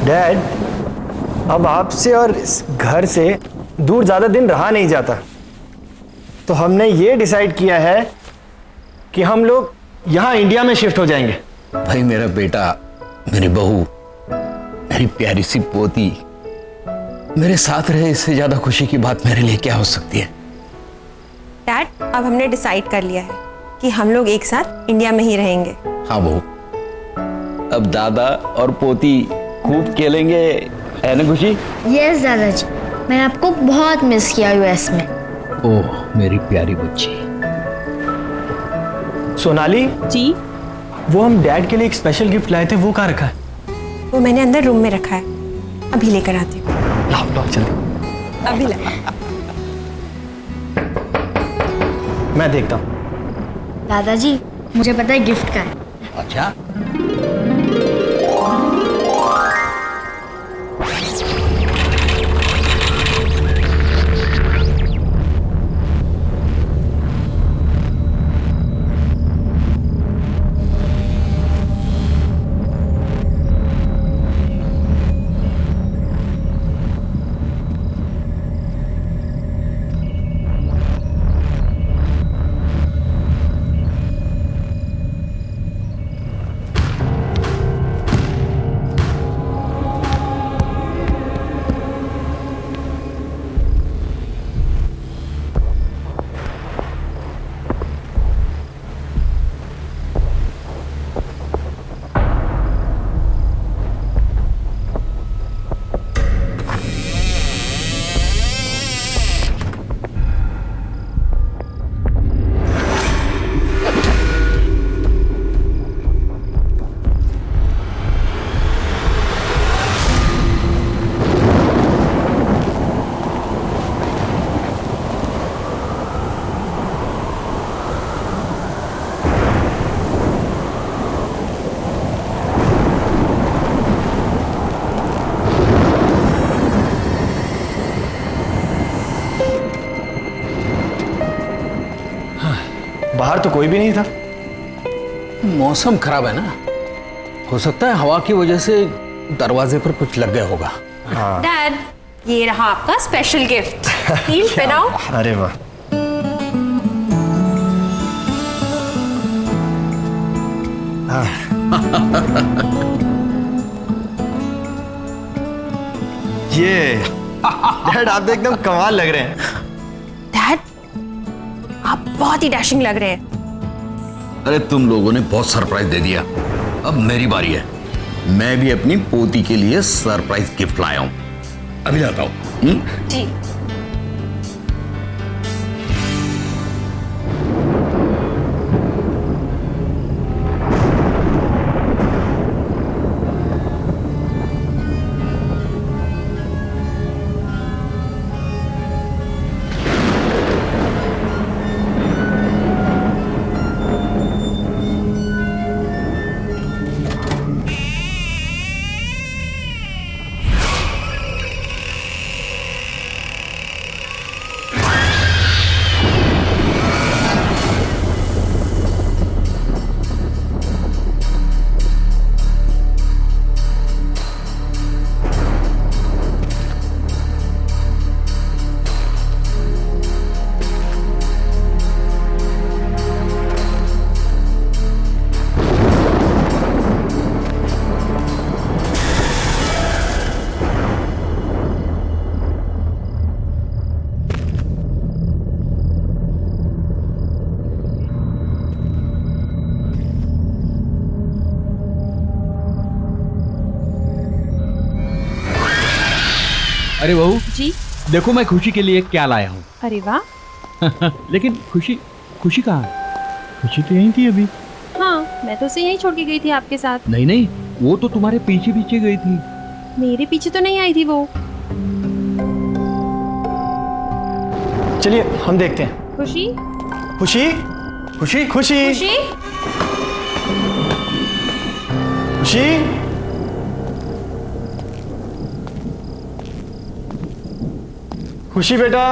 Dad, अब आपसे और इस घर से दूर ज़्यादा दिन रहा नहीं जाता, तो हमने ये डिसाइड किया है कि हम लोग यहाँ इंडिया में शिफ्ट हो जाएंगे। भाई मेरा बेटा, मेरी बहू, मेरी प्यारी सी पोती मेरे साथ रहे, इससे ज्यादा खुशी की बात मेरे लिए क्या हो सकती है। डैड, अब हमने डिसाइड कर लिया है कि हम लोग एक साथ इंडिया में ही रहेंगे। हाँ बहू, अब दादा और पोती खूब खेलेंगे, है ना खुशी? यस दादाजी, मैंने आपको बहुत मिस किया यूएस में। ओह मेरी प्यारी बच्ची। सोनाली जी, वो हम डैड के लिए एक स्पेशल गिफ्ट लाए थे, वो कहाँ रखा है? वो मैंने अंदर रूम में रखा है, अभी लेकर आती हूँ। लाओ लाओ जल्दी। अभी ला। मैं देखता हूँ। दादाजी, मुझे पता है गिफ्ट का है। अच्छा, बाहर तो कोई भी नहीं था। मौसम खराब है ना, हो सकता है हवा की वजह से दरवाजे पर कुछ लग गया होगा। डैड, ये रहा आपका स्पेशल गिफ्ट। हील पहनाओ। अरे वाह, ये डैड आप तो एकदम कमाल लग रहे हैं। डैड, आप बहुत ही डैशिंग लग रहे हैं। अरे तुम लोगों ने बहुत सरप्राइज दे दिया, अब मेरी बारी है। मैं भी अपनी पोती के लिए सरप्राइज गिफ्ट लाया हूं, अभी लाता हूं। जी। अरे बहू जी। देखो मैं खुशी के लिए क्या लाया हूँ। अरे वाह। लेकिन खुशी खुशी कहाँ है? खुशी तो यहीं थी अभी। हाँ, मैं तो उसे यहीं छोड़ के गई थी आपके साथ। नहीं नहीं, वो तो तुम्हारे पीछे पीछे गई थी। मेरे पीछे तो नहीं आई थी वो। चलिए हम देखते हैं। खुशी, खुशी खुशी खुशी खुशी, खुशी, खुशी बेटा।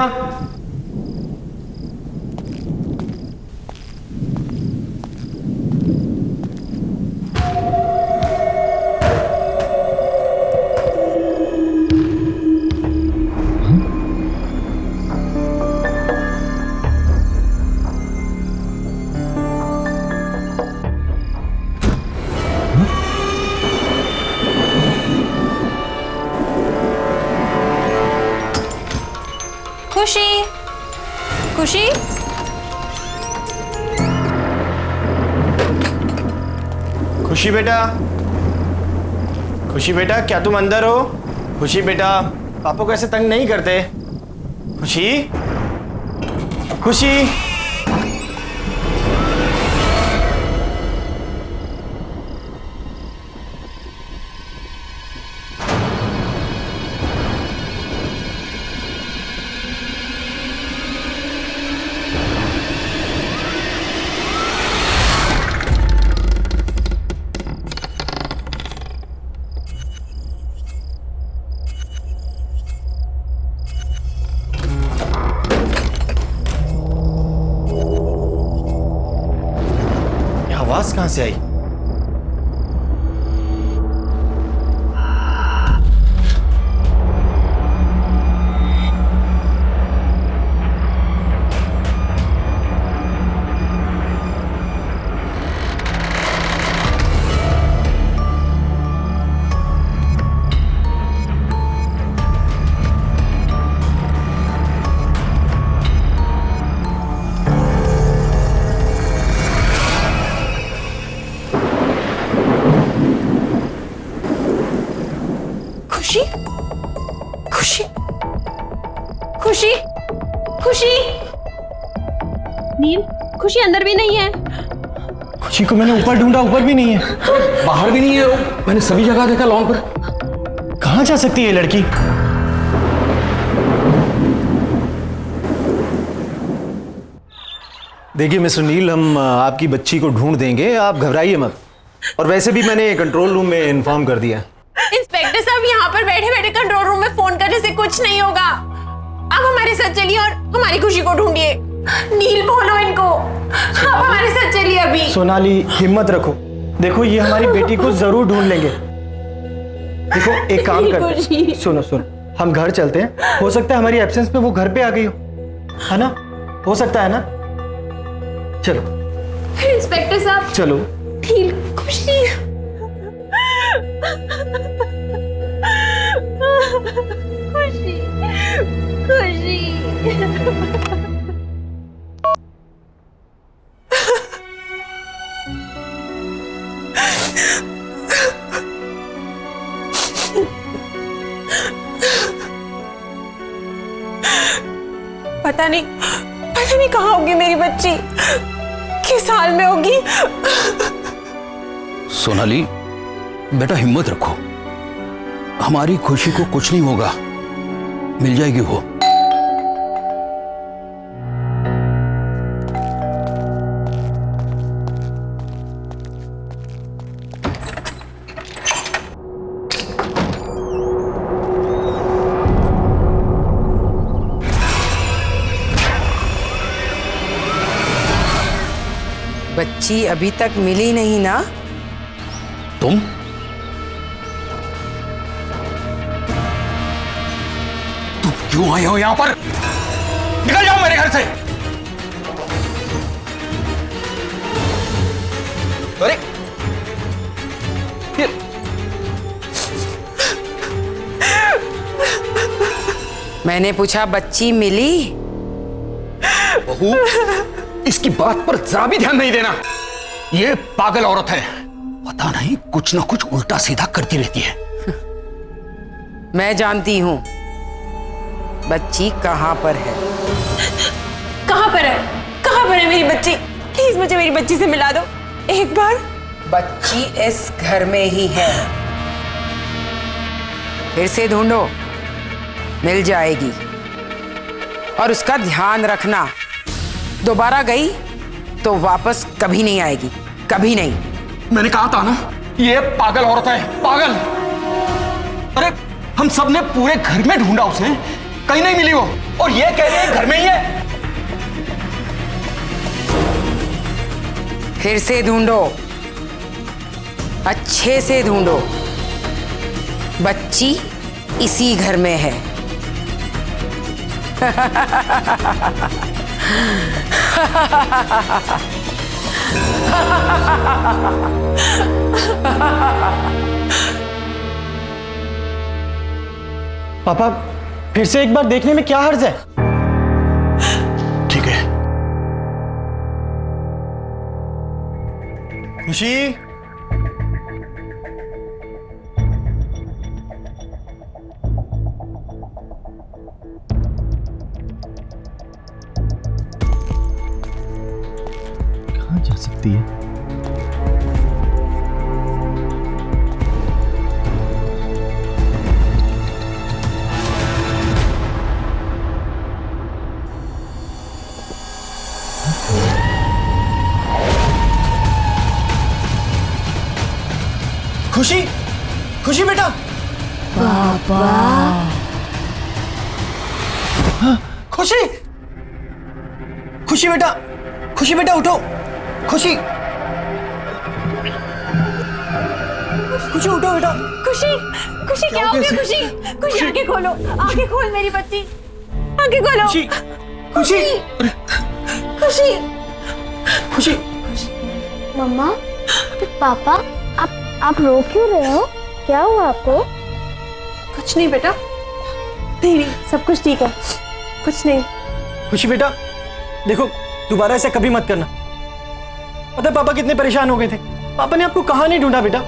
खुशी, खुशी बेटा, खुशी बेटा, क्या तुम अंदर हो? खुशी बेटा, पापा को ऐसे तंग नहीं करते। खुशी, खुशी। आवाज कहां से आई? खुशी, खुशी, खुशी, खुशी। नील, खुशी अंदर भी नहीं है। खुशी को मैंने ऊपर ढूंढा, ऊपर भी नहीं है। बाहर भी नहीं है, मैंने सभी जगह देखा लॉन पर। कहां जा सकती है ये लड़की? देखिए मिस्टर नील, हम आपकी बच्ची को ढूंढ देंगे, आप घबराइए मत। और वैसे भी मैंने कंट्रोल रूम में इन्फॉर्म कर दिया। इंस्पेक्टर साहब, यहाँ पर बैठे बैठे कंट्रोल रूम में फोन करने से कुछ नहीं होगा। आप हमारे साथ चलिए और हमारी खुशी को ढूंढिए। नील, बोलो इनको, आप हमारे साथ चलिए अभी। सोनाली, हिम्मत रखो। देखो, ये हमारी बेटी को जरूर ढूंढ लेंगे। देखो, एक काम करते हैं, सुनो सुनो, हम घर चलते हैं। हो सकता है हमारी एब्सेंस में वो घर पे आ गई हो, है ना? हो सकता है ना? चलो इंस्पेक्टर साहब, चलो। नील, खुशी। खुशी, खुशी। पता नहीं कहाँ होगी मेरी बच्ची, किस हाल में होगी। सोनाली बेटा, हिम्मत रखो, हमारी खुशी को कुछ नहीं होगा, मिल जाएगी वो। बच्ची अभी तक मिली नहीं ना? तुम क्यों आए हो यहां पर? निकल जाओ मेरे घर से। अरे मैंने पूछा बच्ची मिली? बहू, इसकी बात पर जरा भी ध्यान नहीं देना। ये पागल औरत है, पता नहीं कुछ ना कुछ उल्टा सीधा करती रहती है। मैं जानती हूं बच्ची कहां पर है। कहां पर है? कहां पर है मेरी बच्ची? प्लीज मुझे मेरी बच्ची से मिला दो एक बार। बच्ची इस घर में ही है, फिर से ढूंढो, मिल जाएगी। और उसका ध्यान रखना, दोबारा गई तो वापस कभी नहीं आएगी, कभी नहीं। मैंने कहा था ना, ये पागल औरत है, पागल। अरे हम सब ने पूरे घर में ढूंढा उसे, कहीं नहीं मिली वो, और ये कह रही है घर में ही है। फिर से ढूंढो, अच्छे से ढूंढो, बच्ची इसी घर में है। पापा, फिर से एक बार देखने में क्या हर्ज है? ठीक है, खुशी, कहाँ जा सकती है? खुशी, खुशी बेटा। खुशी, खुशी बेटा, खुशी बेटा उठो। खुशी, खुशी उठो बेटा। खुशी, खुशी क्या हो गया? खुशी, खुशी आंखें खोलो, आंखें खोल मेरी बच्ची, आंखें खोलो। खुशी, खुशी, खुशी, खुशी। मम्मा, पापा, आप रो क्यों रहे हो? क्या हुआ आपको? कुछ नहीं बेटा, नहीं, सब कुछ ठीक है, कुछ नहीं। खुशी बेटा, देखो दोबारा ऐसा कभी मत करना। पता है पापा कितने परेशान हो गए थे। पापा ने आपको कहाँ नहीं ढूंढा बेटा।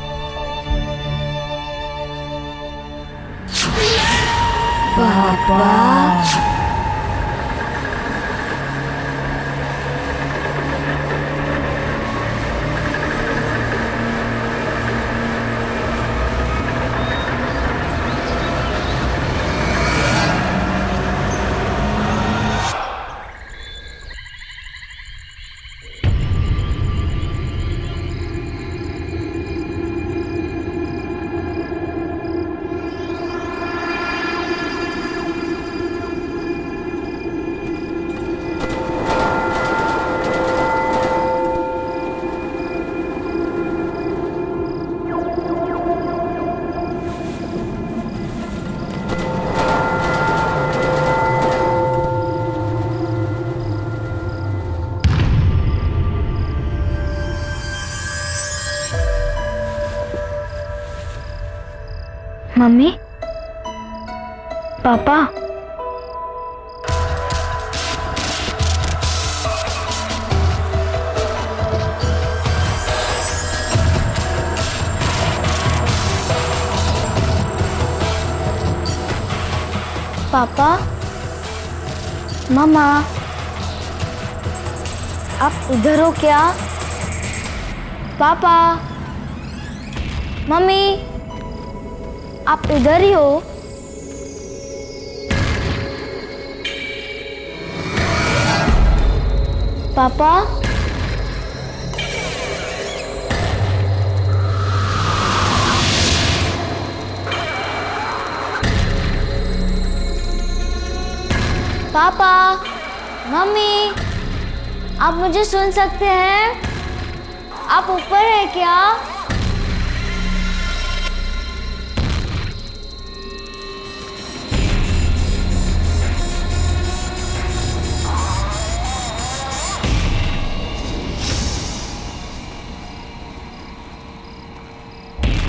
मम्मी, पापा, पापा, मम्मा, आप इधर हो क्या? पापा, मम्मी, आप इधर ही हो? पापा, पापा, मम्मी, आप मुझे सुन सकते हैं? आप ऊपर हैं क्या?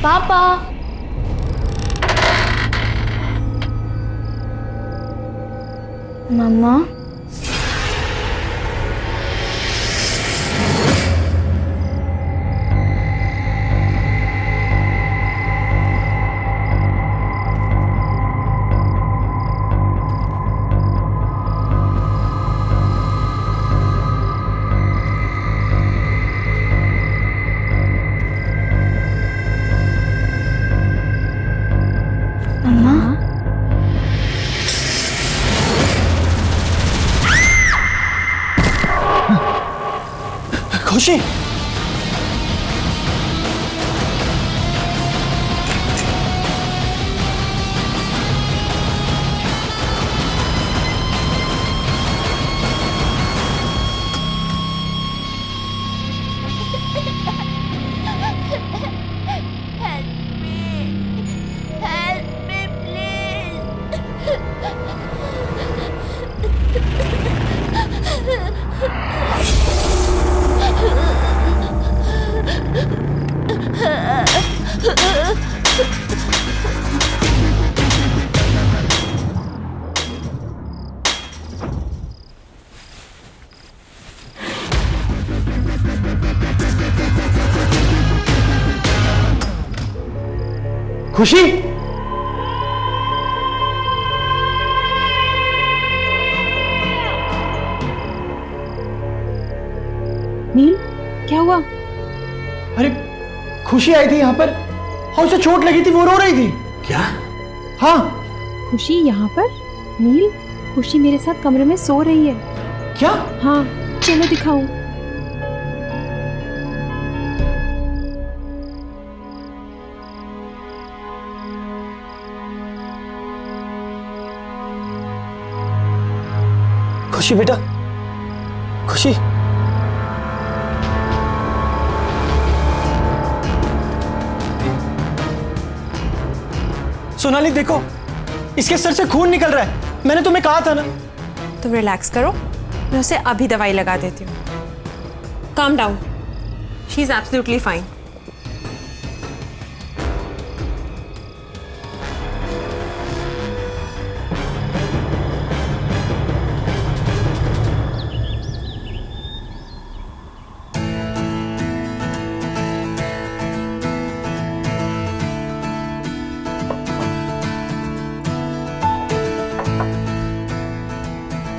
पापा, मम्मा, खुशी, खुशी, नील, क्या हुआ? अरे खुशी आई थी यहाँ पर और उसे चोट लगी थी, वो रो रही थी। क्या? हाँ। खुशी यहाँ पर? नील, खुशी मेरे साथ कमरे में सो रही है। क्या? हाँ, चलो दिखाऊं। खुशी बेटा, खुशी। सोनाली देखो, इसके सर से खून निकल रहा है। मैंने तुम्हें कहा था ना। तुम रिलैक्स करो, मैं उसे अभी दवाई लगा देती हूँ। Calm down, she is absolutely fine.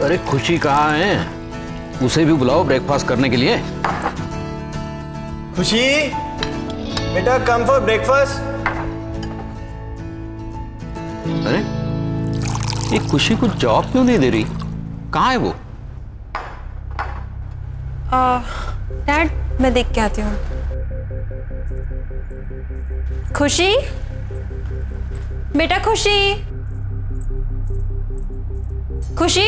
अरे खुशी कहाँ है? उसे भी बुलाओ ब्रेकफास्ट करने के लिए। खुशी बेटा, कम फॉर ब्रेकफास्ट। अरे ये खुशी को जॉब क्यों नहीं दे रही? कहाँ है वो? डैड, मैं देख के आती हूँ। खुशी बेटा, खुशी, खुशी।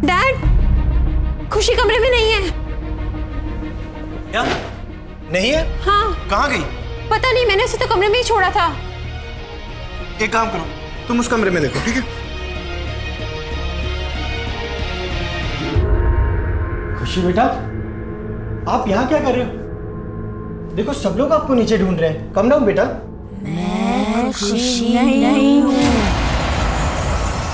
डैड, खुशी कमरे में नहीं है। क्या? नहीं है? हाँ। कहाँ गई? पता नहीं, मैंने उसे तो कमरे में ही छोड़ा था। एक काम करो, तुम उस कमरे में देखो, ठीक है? खुशी बेटा, आप यहाँ क्या कर रहे हो? देखो सब लोग आपको नीचे ढूंढ रहे हैं। कम डाउन बेटा। मैं खुशी नहीं हूँ।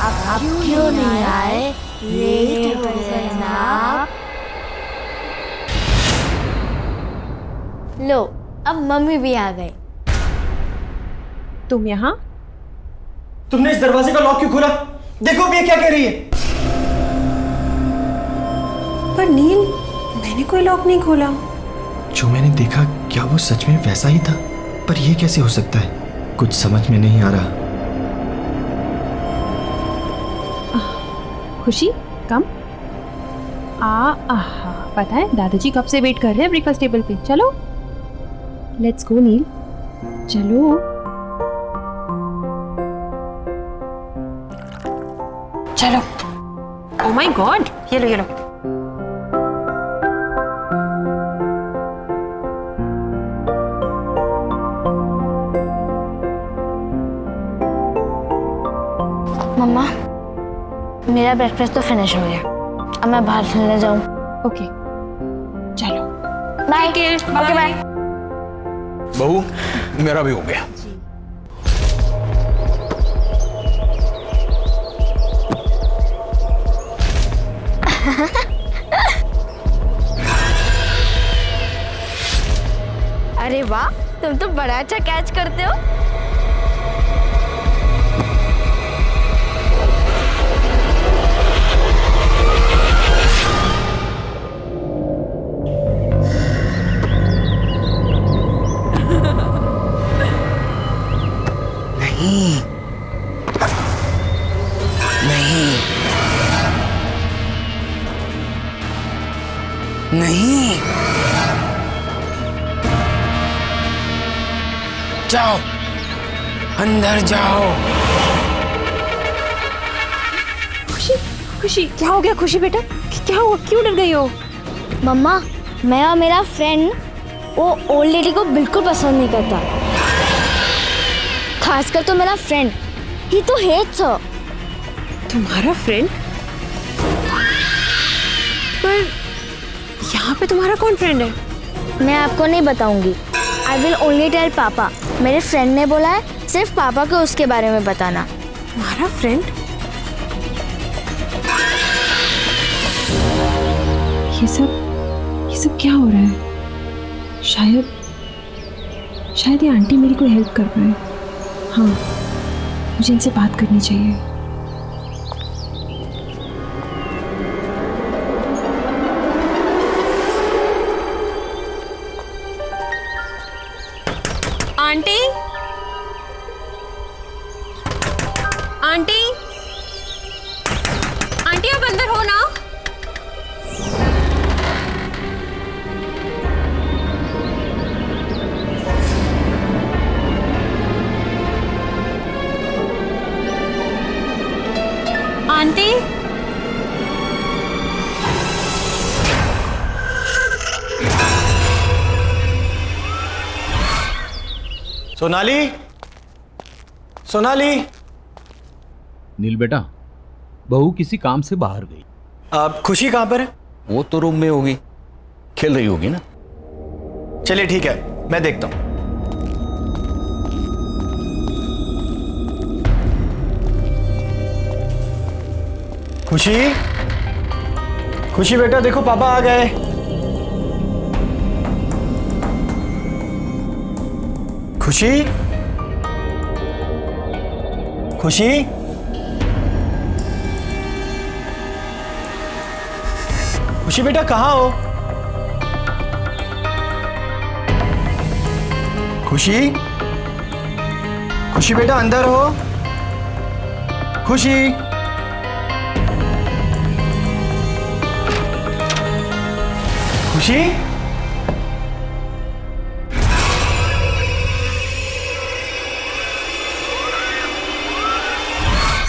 आप क्यों नहीं आए? लेट हो गए ना आप। लो, अब मम्मी भी आ गई। तुम यहाँ? तुमने इस दरवाजे का लॉक क्यों खोला? देखो अब ये क्या कह रही है। पर नील, मैंने कोई लॉक नहीं खोला। जो मैंने देखा, क्या वो सच में वैसा ही था? पर ये कैसे हो सकता है? कुछ समझ में नहीं आ रहा। खुशी, कम। पता है दादाजी कब से वेट कर रहे हैं ब्रेकफास्ट टेबल पे। चलो, लेट्स गो नील, चलो। चलो। ओह माय गॉड, ये लो, ये लो। मम्मा, मेरा ब्रेकफास्ट तो फिनिश हो गया। अब मैं बाहर खेलने जाऊँ? ओके, चलो। बाय। Okay bye. बहू, मेरा भी हो गया। अरे वाह, तुम तो बड़ा अच्छा कैच करते हो। नहीं, जाओ, अंदर जाओ। खुशी, खुशी, क्या हो गया? खुशी बेटा, क्या हुआ? क्यों डर गई हो? मम्मा, मैं और मेरा फ्रेंड वो ओल्ड लेडी को बिल्कुल पसंद नहीं करता। खासकर तो मेरा फ्रेंड, ही तो हेट्स हर। तुम्हारा फ्रेंड? पर यहाँ पे तुम्हारा कौन फ्रेंड है? मैं आपको नहीं बताऊंगी। आई विल ओनली टेल पापा। मेरे फ्रेंड ने बोला है सिर्फ पापा को उसके बारे में बताना। तुम्हारा फ्रेंड? ये सब क्या हो रहा है? शायद ये आंटी मेरी कोई हेल्प कर पाए। हाँ, मुझे इनसे बात करनी चाहिए। आंटी, आंटी, आंटी आप अंदर हो ना? आंटी, सोनाली, सोनाली। नील बेटा, बहू किसी काम से बाहर गई। अब खुशी कहाँ पर है? वो तो रूम में होगी, खेल रही होगी ना। चलिए ठीक है, मैं देखता हूं। खुशी, खुशी बेटा देखो पापा आ गए। खुशी, खुशी, खुशी बेटा कहाँ हो? खुशी, खुशी बेटा अंदर हो? खुशी, खुशी,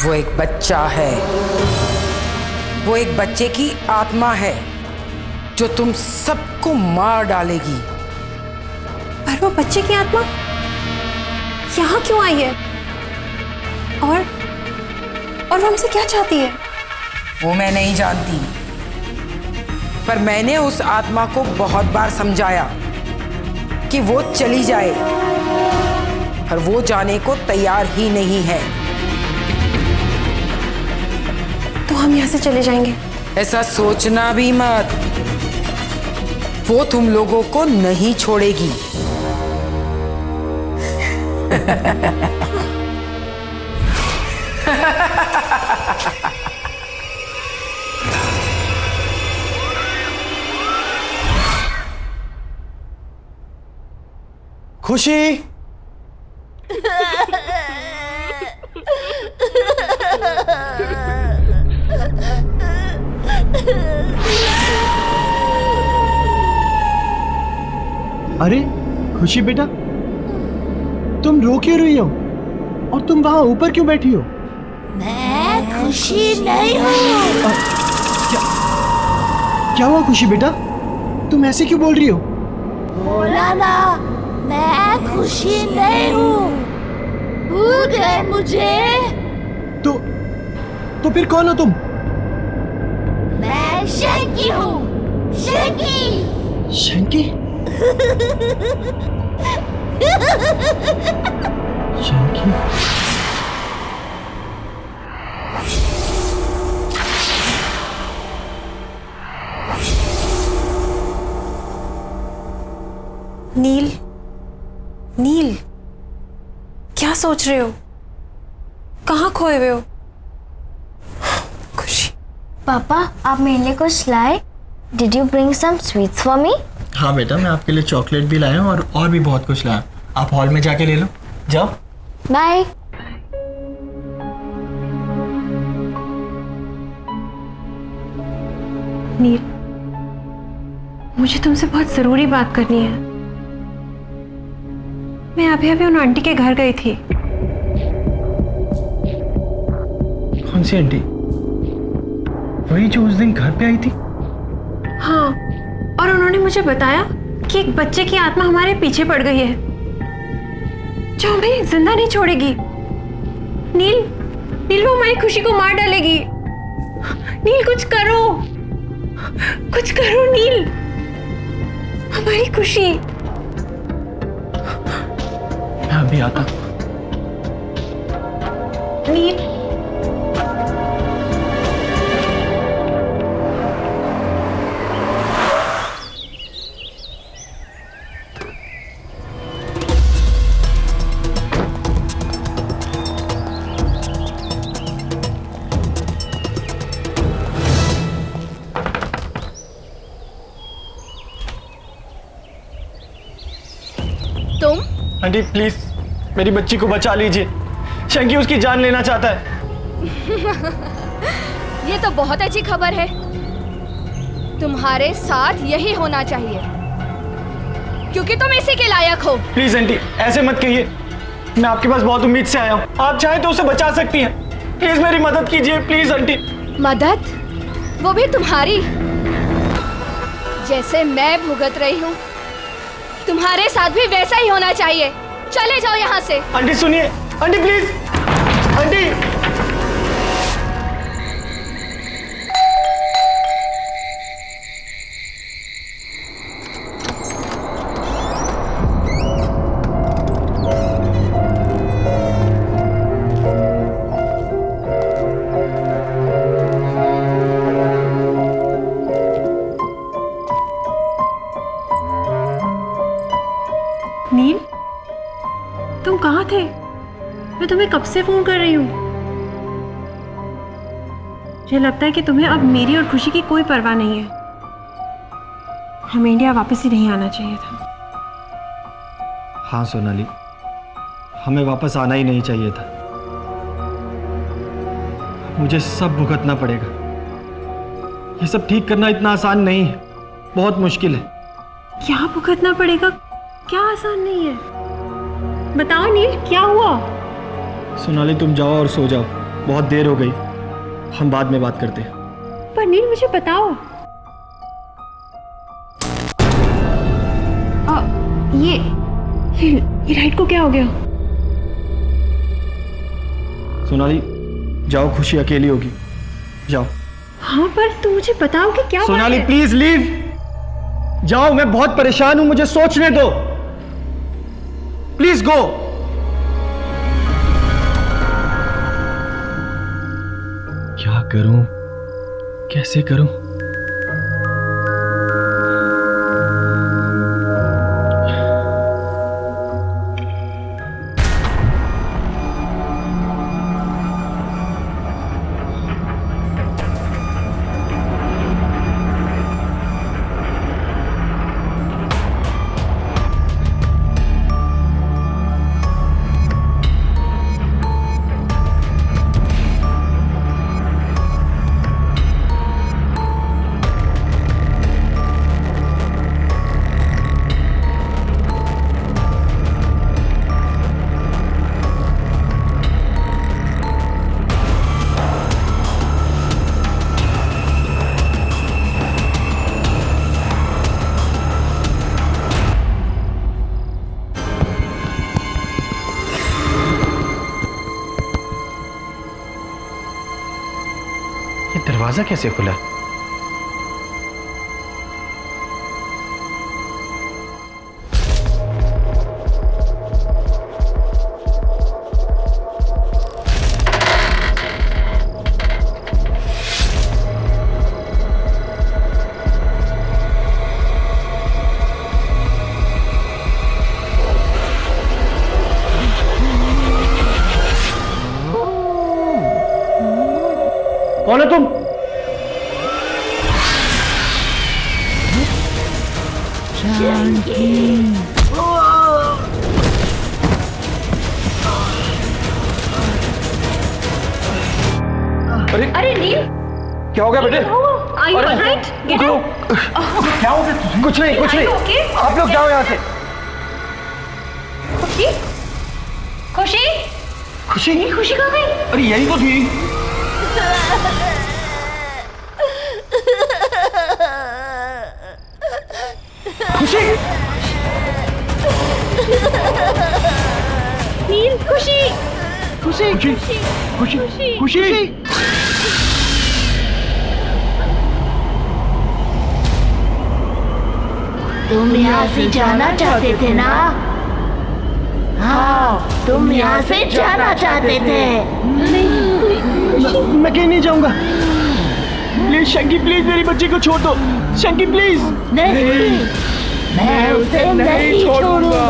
वो एक बच्चा है, वो एक बच्चे की आत्मा है जो तुम सबको मार डालेगी। पर वो बच्चे की आत्मा यहाँ क्यों आई है? और वो हमसे क्या चाहती है? वो मैं नहीं जानती, पर मैंने उस आत्मा को बहुत बार समझाया कि वो चली जाए, पर वो जाने को तैयार ही नहीं है। तो हम यहाँ से चले जाएंगे? ऐसा सोचना भी मत, वो तुम लोगों को नहीं छोड़ेगी। खुशी, अरे खुशी बेटा, तुम रो क्यों रही हो? और तुम वहां ऊपर क्यों बैठी हो? मैं खुशी नहीं हूँ। क्या हुआ खुशी बेटा, तुम ऐसे क्यों बोल रही हो? बोला ना, मैं खुशी नहीं हूँ। भूल गए मुझे? तो फिर कौन हो तुम? मैं शंकी हूँ, शंकी। शंकी? शंकी? नील, नील, क्या सोच रहे हो? कहाँ खोए हुए हो? खुशी। पापा, आप मेरे लिए कुछ लाए? Did you bring some sweets for me? हाँ बेटा, मैं आपके लिए चॉकलेट भी लाया हूँ और भी बहुत कुछ लाया। आप हॉल में जाके ले लो, जाओ। बाय। नील, मुझे तुमसे बहुत जरूरी बात करनी है। मैं अभी अभी उन आंटी के घर गई थी। कौन सी आंटी? वही जो उस दिन घर पे आई थी? हाँ, और उन्होंने मुझे बताया कि एक बच्चे की आत्मा हमारे पीछे पड़ गई है जो हमें जिंदा नहीं छोड़ेगी। नील, नील वो हमारी खुशी को मार डालेगी। नील कुछ करो, कुछ करो नील, हमारी खुशी। मैं अभी आता। नील, तुम? आंटी प्लीज मेरी बच्ची को बचा लीजिए, शंकी उसकी जान लेना चाहता है। ये तो बहुत अच्छी खबर है। तुम्हारे साथ यही होना चाहिए क्योंकि तुम इसी के लायक हो। प्लीज आंटी ऐसे मत कहिए, मैं आपके पास बहुत उम्मीद से आया हूँ, आप चाहे तो उसे बचा सकती हैं। प्लीज मेरी मदद कीजिए प्लीज आंटी। मदद? वो भी तुम्हारी? जैसे मैं भुगत रही हूँ तुम्हारे साथ भी वैसा ही होना चाहिए। चले जाओ यहाँ से। आंटी सुनिए, आंटी प्लीज, आंटी। नील, तुम कहाँ थे? मैं तुम्हें कब से फोन कर रही हूँ। मुझे लगता है कि तुम्हें अब मेरी और खुशी की कोई परवाह नहीं है। हमें इंडिया वापस ही नहीं आना चाहिए था। हाँ सोनाली, हमें वापस आना ही नहीं चाहिए था। मुझे सब भुगतना पड़ेगा। ये सब ठीक करना इतना आसान नहीं है, बहुत मुश्किल है। क्या भुगतना पड़ेगा? क्या आसान नहीं है? बताओ नील, क्या हुआ? सोनाली तुम जाओ और सो जाओ, बहुत देर हो गई, हम बाद में बात करते हैं। पर नील मुझे बताओ, ये लाइट को क्या हो गया? सोनाली जाओ, खुशी अकेली होगी, जाओ। हाँ पर तुम मुझे बताओ कि क्या सोनाली बात है? प्लीज लीव, जाओ, मैं बहुत परेशान हूं, मुझे सोचने दो, प्लीज गो। क्या करूं, कैसे करूं? ये दरवाजा कैसे खुला? कौन हो तुम? अरे नील, क्या हो गया बेटे? Are you alright? Get up. क्या हो गया? कुछ नहीं, कुछ नहीं। Are you okay? आप लोग जाओ यहाँ से। खुशी, खुशी, खुशी, खुशी कहाँ गई? अरे यही तो थी। खुशी, नील, खुशी, खुशी, खुशी, खुशी, खुशी। तुम यहाँ से जाना चाहते थे ना? हाँ, तुम यहाँ से जाना चाहते थे। मैं कहीं नहीं जाऊंगा। प्लीज शंकी, प्लीज मेरी बच्ची को छोड़ दो। शंकी प्लीज। नहीं, मैं उसे नहीं छोड़ूंगा।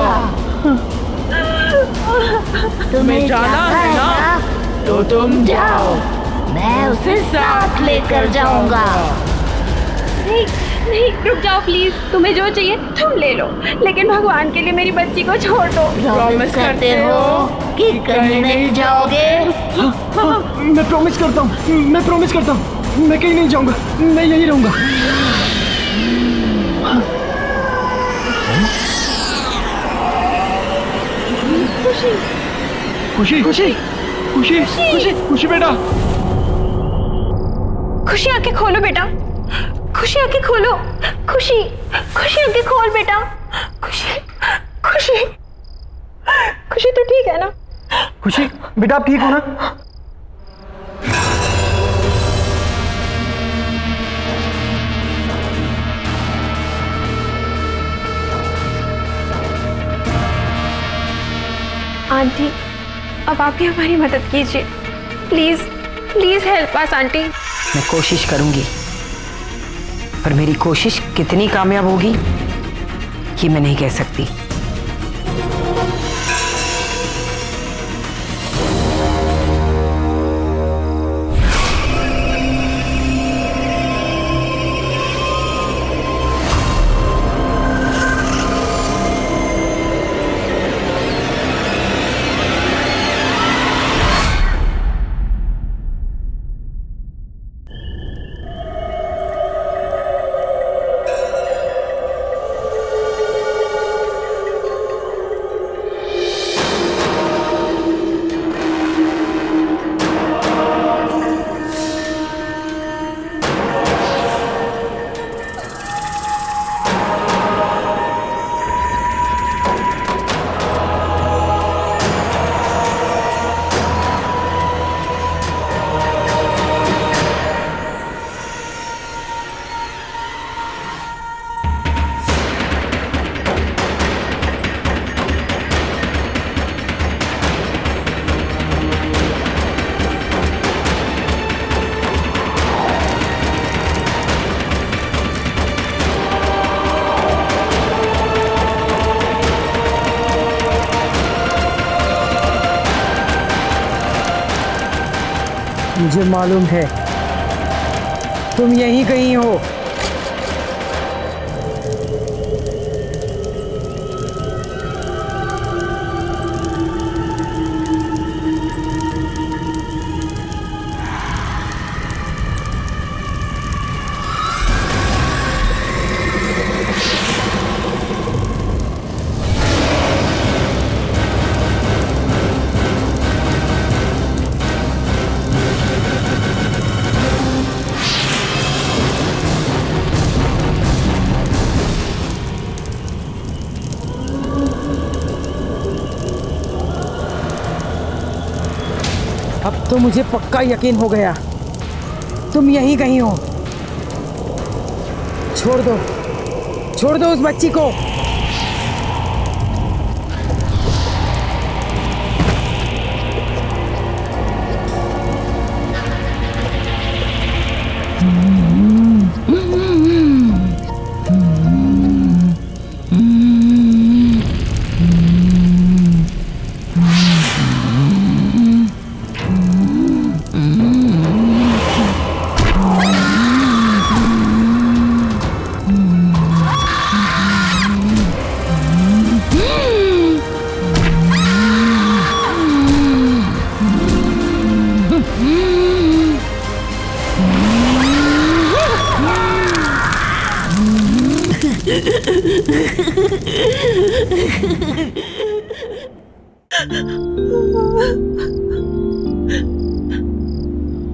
तुम्हें जाना है ना? तो तुम जाओ, मैं उसे साथ लेकर जाऊंगा। नहीं, नहीं, रुक जाओ प्लीज। तुम्हें जो चाहिए तुम ले लो, लेकिन भगवान के लिए मेरी बच्ची को छोड़ दो। प्रॉमिस करते हो कि कहीं नहीं जाओगे? हाँ, मैं प्रॉमिस करता हूँ, मैं प्रॉमिस करता हूँ, मैं कहीं नहीं जाऊंगा, मैं यही रहूंगा। खुशी खुशी खुशी खुशी खुशी खुशी बेटा, खुशी आंखें खोलो बेटा, खुशी आंखें खोलो, खुशी खुशी आंखें खोल बेटा, खुशी खुशी खुशी तो ठीक है ना? खुशी बेटा आप ठीक हो ना? आंटी, अब आप ही हमारी मदद कीजिए, please please help us aunty. मैं कोशिश करूंगी, पर मेरी कोशिश कितनी कामयाब होगी ये मैं नहीं कह सकती। मुझे मालूम है तुम यहीं कहीं हो। अब तो मुझे पक्का यकीन हो गया तुम यहीं कहीं हो। छोड़ दो उस बच्ची को।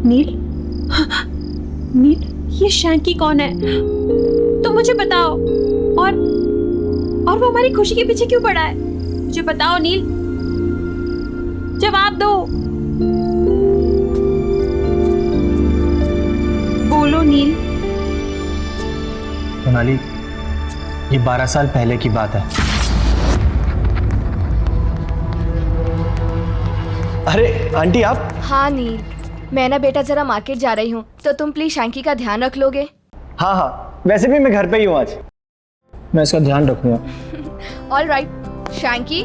नील, नील, ये शैंकी कौन है? तुम मुझे बताओ। और वो हमारी खुशी के पीछे क्यों पड़ा है? मुझे बताओ नील, जवाब दो। बोलो नील। सोनाली, ये 12 साल पहले की बात है। अरे आंटी आप? हाँ नील, मैं ना बेटा जरा मार्केट जा रही हूँ, तो तुम प्लीज शैंकी का ध्यान रख लोगे? हाँ हाँ, वैसे भी मैं घर पे ही हूँ आज, मैं इसका ध्यान रखूंगा। All right. शैंकी,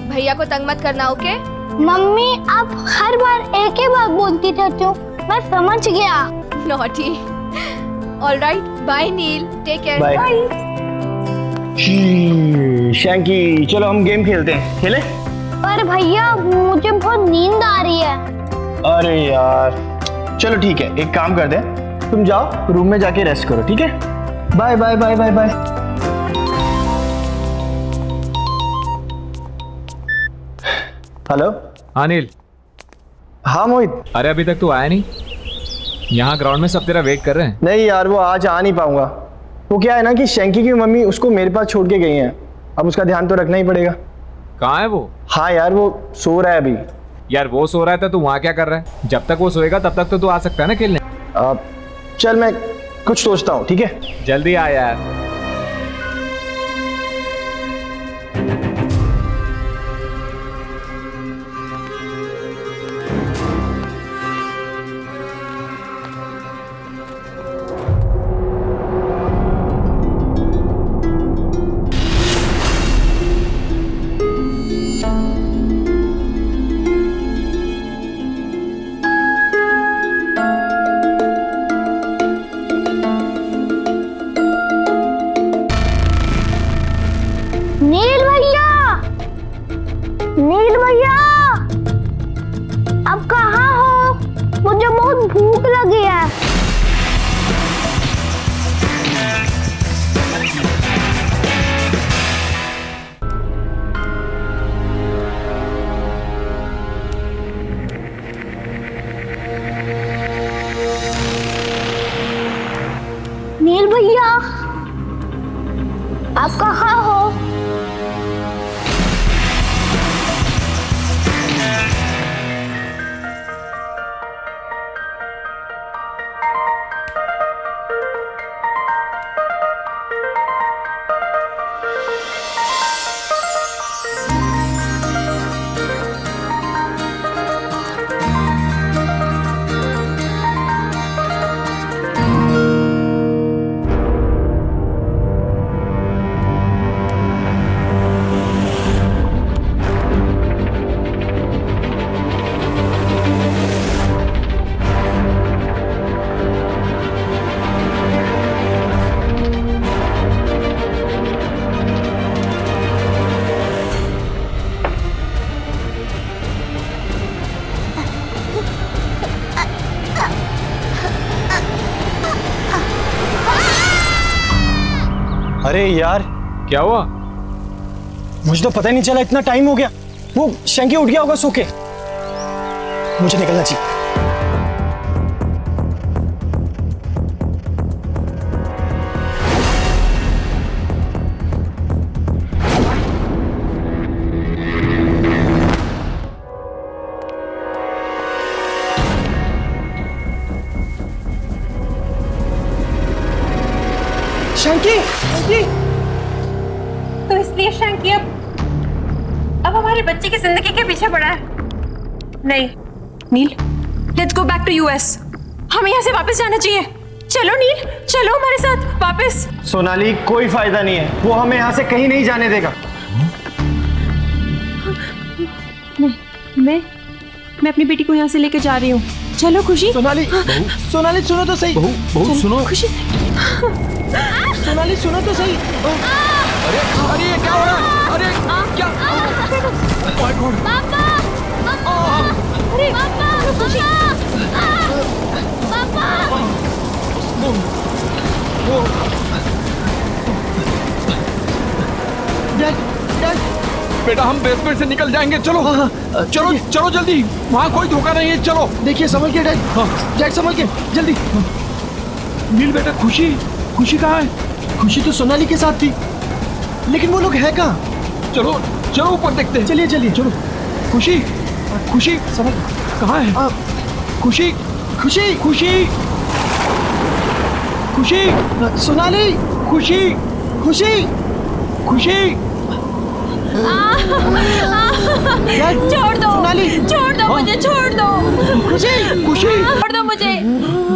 भैया को तंग मत करना, ओके? मम्मी आप हर बार एक ही बात बोलती रहती हो, मैं समझ गया। नॉटी। ऑल राइट, बाय नील, टेक केयर। बाय। शैंकी, चलो हम गेम खेलते हैं, खेले? पर भैया मुझे बहुत नींद आ रही है। अरे यार, चलो ठीक है, एक काम कर दे, तुम जाओ रूम में जाके रेस्ट करो, ठीक है? Bye bye bye bye bye. Hello. हाँ नील। हाँ मोहित। अरे अभी तक तू आया नहीं? यहाँ ग्राउंड में सब तेरा वेट कर रहे हैं। नहीं यार, वो आज आ नहीं पाऊंगा। वो क्या है ना कि शैंकी की मम्मी उसको मेरे पास छोड़ के गई हैं, अब उसका ध्यान तो रखना ही पड़ेगा। कहाँ है वो? हाँ यार, वो सो रहा है अभी। यार वो सो रहा है तो तू वहाँ क्या कर रहा है? जब तक वो सोएगा तब तक तो तू आ सकता है ना खेलने। चल मैं कुछ सोचता हूँ, ठीक है? जल्दी आ यार। नील भैया, नील भैया, अब कहाँ हो? मुझे बहुत भूख लगी है। नील भैया, आप कहाँ हो? अरे यार, क्या हुआ? मुझे तो पता ही नहीं चला, इतना टाइम हो गया। वो शैंकी उठ गया होगा सो के। मुझे निकलना चाहिए। शैंकी, शैंकी। तो इसलिए शैंकी अब हमारे बच्चे की जिंदगी के पीछे पड़ा है। नहीं Neil, let's go back to US. हमें यहाँ से वापस जाना चाहिए। चलो नील, चलो हमारे साथ वापस। सोनाली, कोई फायदा नहीं है, वो हमें यहाँ से कहीं नहीं जाने देगा। मैं अपनी बेटी को यहाँ से लेकर जा रही हूँ। चलो खुशी। सोनाली, सोनाली सुनो तो सही। बहू सुनो। खुशी, सोनाली सुनो तो सही। अरे अरे ये क्या हो रहा है? अरे क्या? पापा, अरे पापा, खुशी, पापा। बेटा हम बेसमेंट से निकल जाएंगे, चलो। चलो चलो जल्दी, वहाँ कोई धोखा नहीं है, चलो। देखिए संभल के डैड। डैड संभल के, जल्दी। नील बेटा, खुशी कहाँ है? खुशी तो सोनाली के साथ थी, लेकिन वो लोग है कहाँ? चलो चलो ऊपर देखते हैं। चलिए चलिए चलो। खुशी समझ कहाँ है? खुशी सोनाली, खुशी। छोड़ दो, सोनाली, छोड़ दो मुझे, छोड़ दो। खुशी। छोड़ दो मुझे,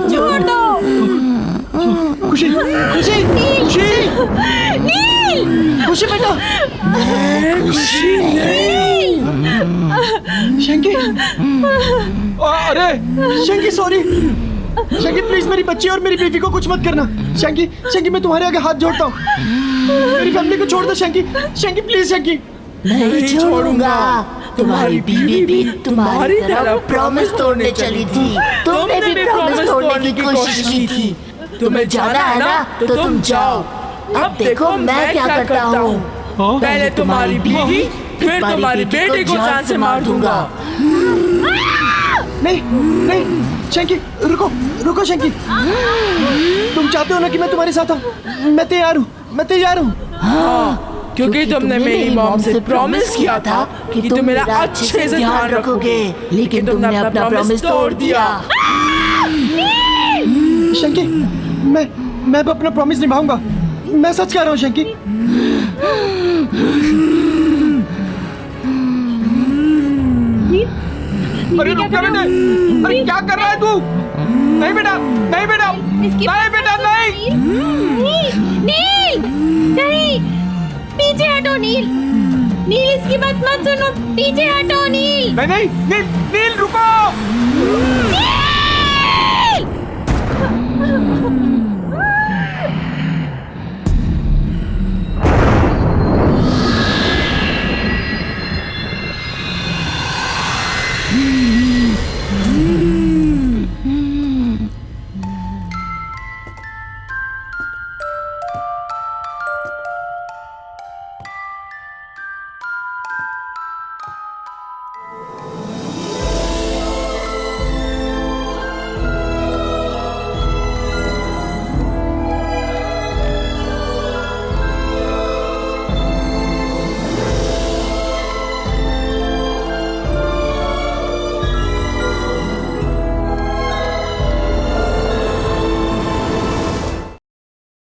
छोड़ दो। खुशी बेटा। शैंकी, अरे शैंकी सॉरी। शंकी प्लीज मेरी बच्ची और मेरी बीवी को कुछ मत करना। शंकी शंकी मैं तुम्हारे आगे हाथ जोड़ता हूँ, मेरी फैमिली को छोड़ दो शंकी। शंकी प्लीज शंकी। नहीं छोड़ूंगा। तुम्हारी बीवी भी तुम्हारी तरह प्रॉमिस तोड़ने चली थी, तुमने भी प्रॉमिस तोड़ने की कोशिश की थी। तुम्हें जाना है ना तो तुम जाओ। अब देखो मैं क्या करता हूँ। पहले तुम्हारी बीवी फिर तुम्हारी बेटी को जान से मार दूंगा। नहीं नहीं शंकी रुको रुको शंकी, तुम चाहते हो ना कि मैं तुम्हारे साथ हूँ? मैं तैयार हूँ, मैं तैयार हूँ। हाँ, क्योंकि तुमने मेरी मॉम से प्रॉमिस किया था कि तुम मेरा अच्छे से ध्यान रखोगे, लेकिन तुमने अपना प्रॉमिस तोड़ दिया। शंकी मैं अब अपना प्रॉमिस निभाऊंगा, मैं सच कह रहा हूँ शंकी। अरे रुक जा बेटा, अरे क्या कर रहा है तू? नहीं बेटा, नहीं बेटा, नहीं बेटा, नहीं। नील नहीं, पीछे हटो नील। नील इसकी बात मत सुनो, पीछे हटो नील। नहीं नहीं नील, नील रुको।